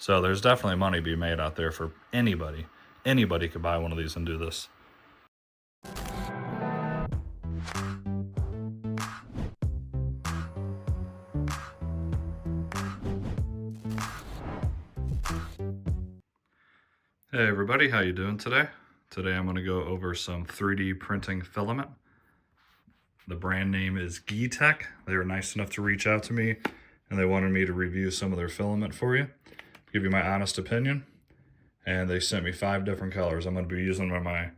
So there's definitely money to be made out there for anybody. Anybody could buy one of these and do this. Hey everybody, how you doing today? Today I'm going to go over some 3D printing filament. The brand name is Geeetech. They were nice enough to reach out to me and they wanted me to review some of their filament for you, give you my honest opinion. And they sent me 5 different colors. I'm going to be using my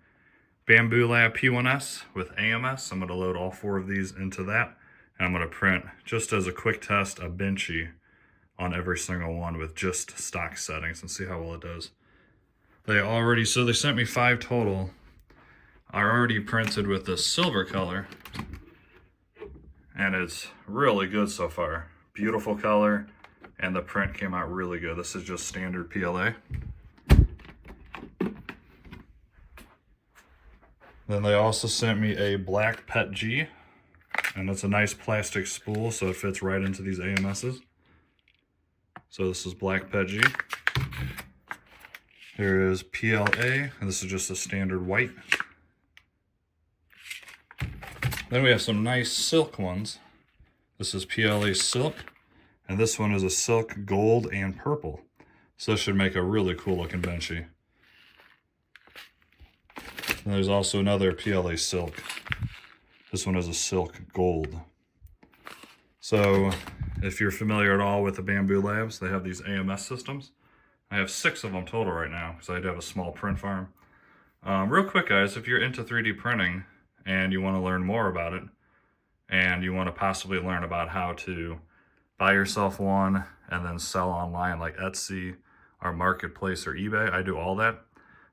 Bambu Lab P1S with AMS. I'm going to load all 4 of these into that. And I'm going to print, just as a quick test, a benchy on every single one with just stock settings and see how well it does. So they sent me 5 total. I already printed with the silver color. And it's really good so far. Beautiful color. And the print came out really good. This is just standard PLA. Then they also sent me a black PET G, and it's a nice plastic spool, so it fits right into these AMSs. So this is black PET G. Here is PLA, and this is just a standard white. Then we have some nice silk ones. This is PLA silk, and this one is a silk gold and purple. So this should make a really cool looking benchy. And there's also another PLA silk. This one is a silk gold. So if you're familiar at all with the Bambu Labs, they have these AMS systems. I have 6 of them total right now because I do have a small print farm. Real quick guys, if you're into 3D printing and you want to learn more about it and you want to possibly learn about how to buy yourself one and then sell online like Etsy or Marketplace or eBay, I do all that.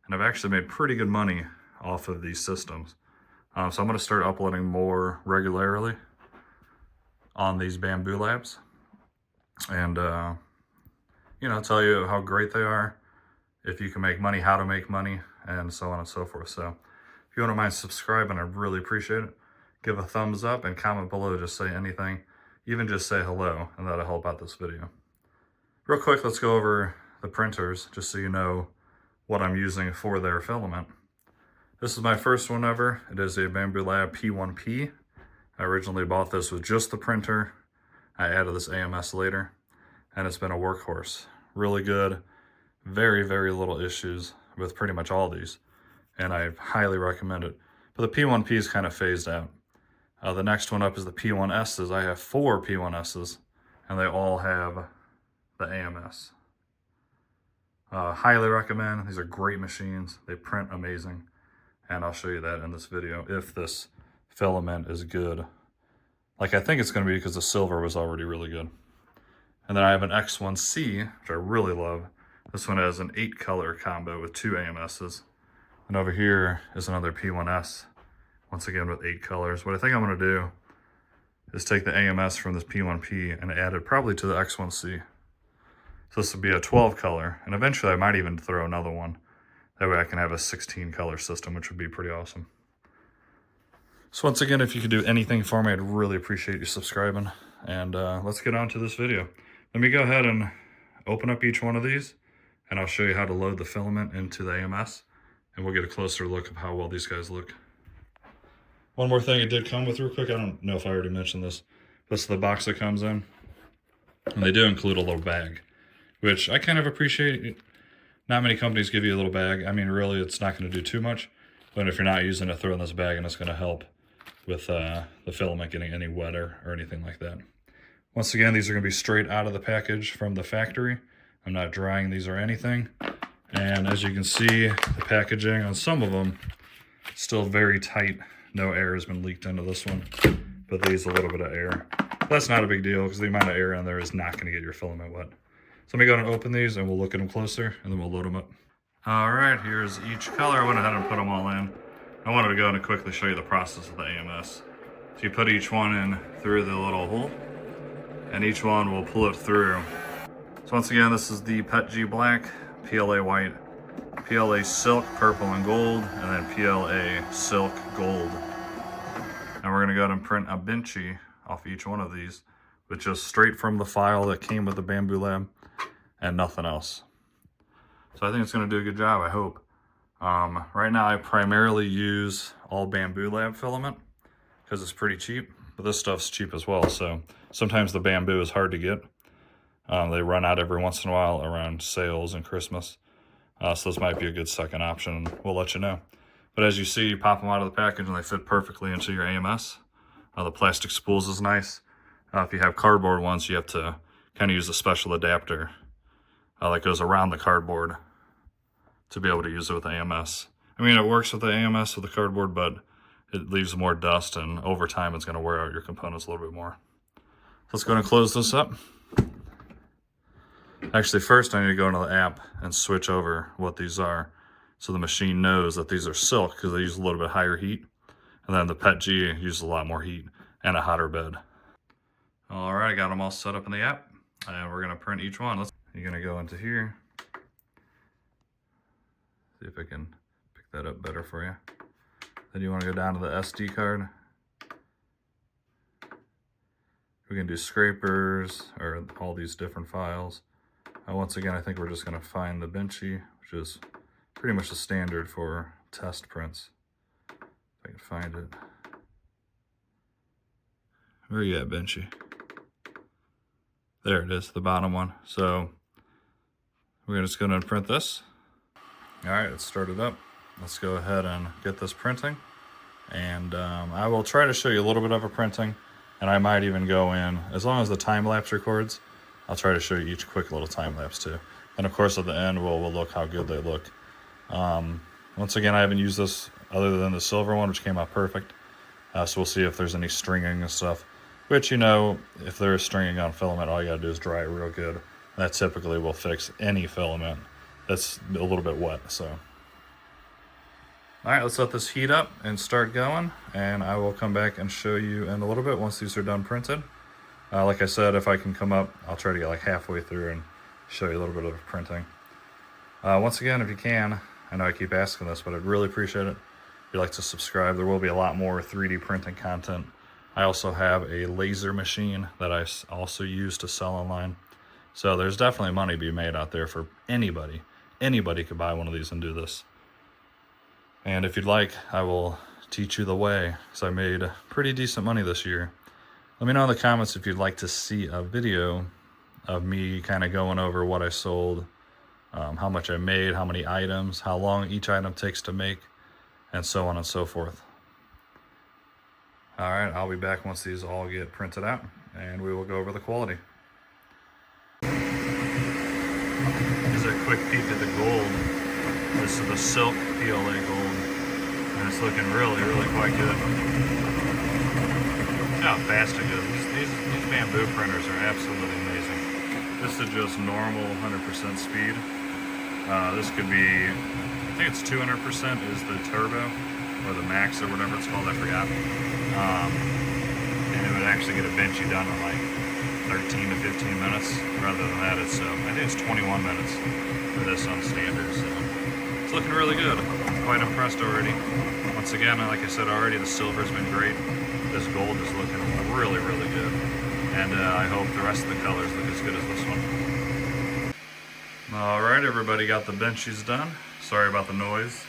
And I've actually made pretty good money off of these systems. So I'm going to start uploading more regularly on these Bambu Labs and tell you how great they are, if you can make money, how to make money, and so on and so forth. So if you wouldn't mind subscribing, I'd really appreciate it. Give a thumbs up and comment below, just say anything, even just say hello, and that'll help out this video. Real quick, let's go over the printers just so you know what I'm using for their filament. This is my first one ever. It is a Bambu Lab P1P. I originally bought this with just the printer. I added this AMS later, and it's been a workhorse. Really good, very, very little issues with pretty much all these, and I highly recommend it. But the P1P is kind of phased out. The next one up is the P1Ss. I have 4 P1Ss, and they all have the AMS. Highly recommend. These are great machines. They print amazing. And I'll show you that in this video, if this filament is good. Like I think it's going to be, because the silver was already really good. And then I have an X1C, which I really love. This one has an 8 color combo with 2 AMSs. And over here is another P1S, once again with 8 colors. What I think I'm going to do is take the AMS from this P1P and add it probably to the X1C. So this would be a 12 color, and eventually I might even throw another one. That way I can have a 16 color system, which would be pretty awesome. So once again, if you could do anything for me, I'd really appreciate you subscribing. And let's get on to this video. Let me go ahead and open up each one of these, and I'll show you how to load the filament into the AMS, and we'll get a closer look of how well these guys look. One more thing it did come with real quick, I don't know if I already mentioned this. This is the box it comes in, and they do include a little bag, which I kind of appreciate. Not many companies give you a little bag. I mean, really, it's not going to do too much. But if you're not using it, throw in this bag, and it's going to help with the filament getting any wetter or anything like that. Once again, these are going to be straight out of the package from the factory. I'm not drying these or anything. And as you can see, the packaging on some of them still very tight. No air has been leaked into this one, but these a little bit of air. That's not a big deal because the amount of air in there is not going to get your filament wet. So let me go ahead and open these and we'll look at them closer and then we'll load them up. All right, here's each color. I went ahead and put them all in. I wanted to go and quickly show you the process of the AMS. So you put each one in through the little hole and each one will pull it through. So once again, this is the PET G black, PLA white, PLA silk, purple and gold, and then PLA silk gold. And we're gonna go ahead and print a benchy off each one of these with just straight from the file that came with the Bambu Lab. and nothing else. So I think it's going to do a good job, I hope. Right now I primarily use all Bambu Lab filament because it's pretty cheap, but this stuff's cheap as well. So sometimes the Bambu is hard to get. They run out every once in a while around sales and Christmas. So this might be a good second option. We'll let you know. But as you see, you pop them out of the package and they fit perfectly into your AMS. The plastic spools is nice. If you have cardboard ones, you have to kind of use a special adapter that goes around the cardboard to be able to use it with AMS. I mean, it works with the AMS with the cardboard, but it leaves more dust, and over time it's going to wear out your components a little bit more. Let's go and close this up. Actually, first I need to go into the app and switch over what these are so the machine knows that these are silk because they use a little bit higher heat. And then the PETG uses a lot more heat and a hotter bed. All right, I got them all set up in the app, and we're going to print each one. You're going to go into here. See if I can pick that up better for you. Then you want to go down to the SD card. We can do scrapers or all these different files. Once again, I think we're just going to find the Benchy, which is pretty much the standard for test prints. If I can find it. Where are you at, Benchy? There it is, the bottom one. So we're just going to print this. All right, it's started up. Let's go ahead and get this printing. And I will try to show you a little bit of a printing, and I might even go in, as long as the time lapse records, I'll try to show you each quick little time lapse too. And of course at the end, we'll look how good they look. Once again, I haven't used this other than the silver one, which came out perfect. So we'll see if there's any stringing and stuff, which, you know, if there is stringing on filament, all you gotta do is dry it real good. That typically will fix any filament that's a little bit wet, so. All right, let's let this heat up and start going, and I will come back and show you in a little bit once these are done printed. Like I said, if I can come up, I'll try to get like halfway through and show you a little bit of printing. Once again, if you can, I know I keep asking this, but I'd really appreciate it if you'd like to subscribe. There will be a lot more 3D printing content. I also have a laser machine that I also use to sell online. So there's definitely money to be made out there for anybody. Anybody could buy one of these and do this. And if you'd like, I will teach you the way, because I made pretty decent money this year. Let me know in the comments if you'd like to see a video of me kind of going over what I sold, how much I made, how many items, how long each item takes to make, and so on and so forth. All right, I'll be back once these all get printed out, and we will go over the quality. Here's a quick peek at the gold. This is the silk PLA gold, and it's looking really, really quite good. Look how fast it goes. These Bambu printers are absolutely amazing. This is just normal 100% speed. This could be, I think it's 200% is the turbo, or the max, or whatever it's called, I forgot. And it would actually get a Benchy done in like 13 to 15 minutes. Rather than that, it's I think it's 21 minutes for this on standard. So it's looking really good. I'm quite impressed already. Once again, like I said already, the silver's been great. This gold is looking really, really good. And I hope the rest of the colors look as good as this one. All right, everybody got the Benchies done. Sorry about the noise.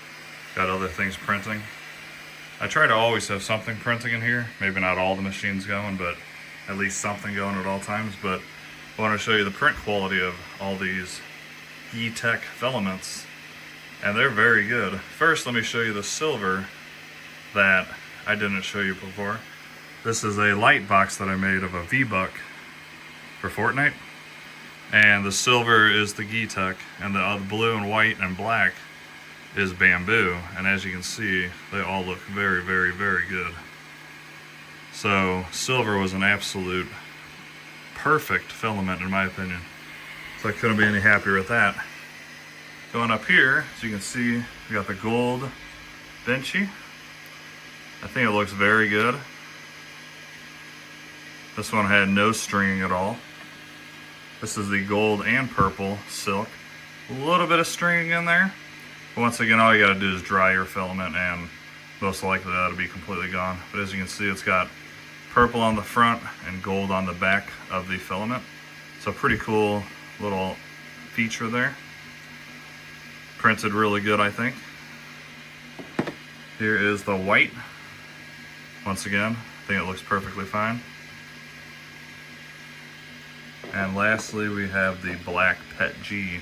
Got other things printing. I try to always have something printing in here. Maybe not all the machines going, but at least something going at all times. But I want to show you the print quality of all these Geeetech filaments, and they're very good. First, let me show you the silver that I didn't show you before. This is a light box that I made of a V-Buck for Fortnite, and the silver is the Geeetech, and the blue and white and black is Bambu, and as you can see, they all look very, very, very good. So silver was an absolute perfect filament in my opinion. So I couldn't be any happier with that. Going up here, as you can see, we got the gold Benchy. I think it looks very good. This one had no stringing at all. This is the gold and purple silk. A little bit of stringing in there. But once again, all you gotta do is dry your filament and most likely that'll be completely gone. But as you can see, it's got purple on the front and gold on the back of the filament. So pretty cool little feature there. Printed really good, I think. Here is the white. Once again, I think it looks perfectly fine. And lastly, we have the black Pet G.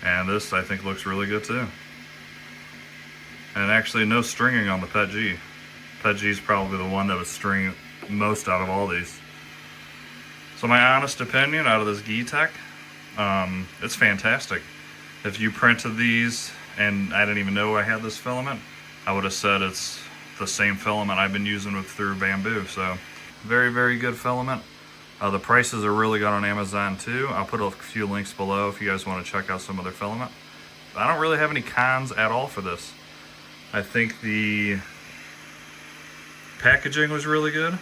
And this, I think, looks really good too. And actually, no stringing on the Pet G. Pet G is probably the one that was stringing most out of all these. So my honest opinion out of this Geeetech, it's fantastic. If you printed these and I didn't even know I had this filament, I would have said it's the same filament I've been using through Bambu. So very, very good filament. The prices are really good on Amazon too. I'll put a few links below if you guys want to check out some other filament. I don't really have any cons at all for this. I think the packaging was really good.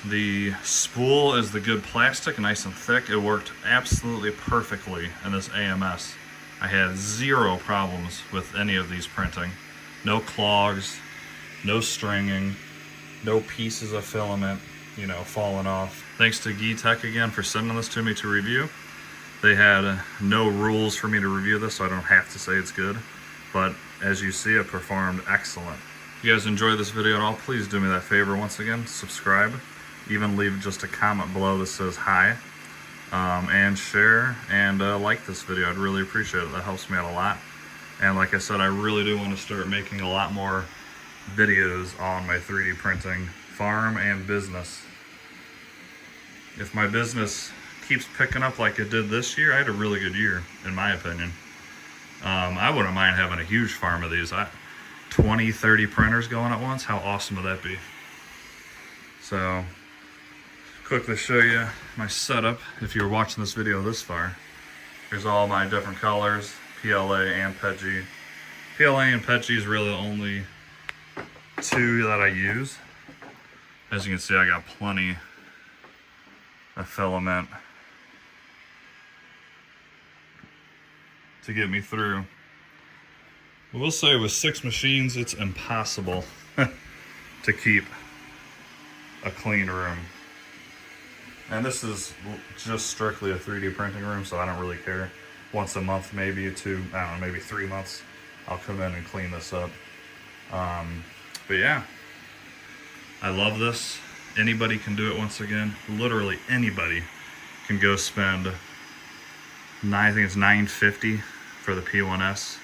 The spool is the good plastic, nice and thick. It worked absolutely perfectly in this AMS. I had zero problems with any of these printing. No clogs, no stringing, no pieces of filament, you know, falling off. Thanks to Geeetech again for sending this to me to review. They had no rules for me to review this, so I don't have to say it's good. But as you see, it performed excellent. If you guys enjoyed this video at all, please do me that favor once again, subscribe. Even leave just a comment below that says hi, and share and like this video. I'd really appreciate it. That helps me out a lot. And like I said, I really do want to start making a lot more videos on my 3D printing farm and business. If my business keeps picking up like it did this year, I had a really good year, in my opinion. I wouldn't mind having a huge farm of these. 20, 30 printers going at once. How awesome would that be? So, quickly show you my setup if you're watching this video this far. Here's all my different colors, PLA and Pet G. PLA and Pet G is really the only two that I use. As you can see, I got plenty of filament to get me through. I will say with 6 machines, it's impossible to keep a clean room. And this is just strictly a 3D printing room, so I don't really care. Once a month, maybe I don't know, maybe 3 months, I'll come in and clean this up. But yeah, I love this. Anybody can do it once again. Literally anybody can go spend, I think it's $9.50 for the P1S.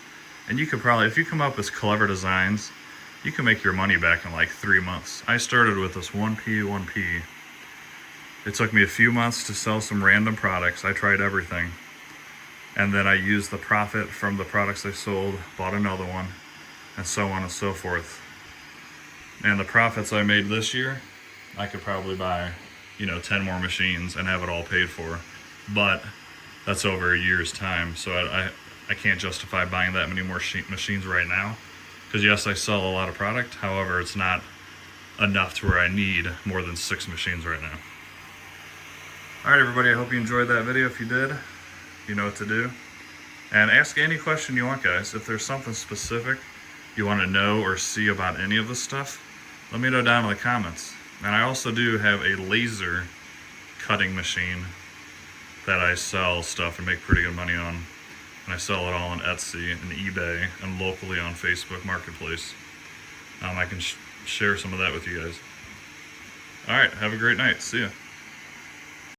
And you could probably, if you come up with clever designs, you can make your money back in like 3 months. I started with this 1P. It took me a few months to sell some random products. I tried everything. And then I used the profit from the products I sold, bought another one, and so on and so forth. And the profits I made this year, I could probably buy, 10 more machines and have it all paid for. But that's over a year's time, so I can't justify buying that many more machines right now. Because yes, I sell a lot of product, however, it's not enough to where I need more than 6 machines right now. Alright everybody, I hope you enjoyed that video. If you did, you know what to do. And ask any question you want, guys. If there's something specific you want to know or see about any of this stuff, let me know down in the comments. And I also do have a laser cutting machine that I sell stuff and make pretty good money on. And I sell it all on Etsy and eBay and locally on Facebook Marketplace. I can share some of that with you guys. Alright, have a great night. See ya.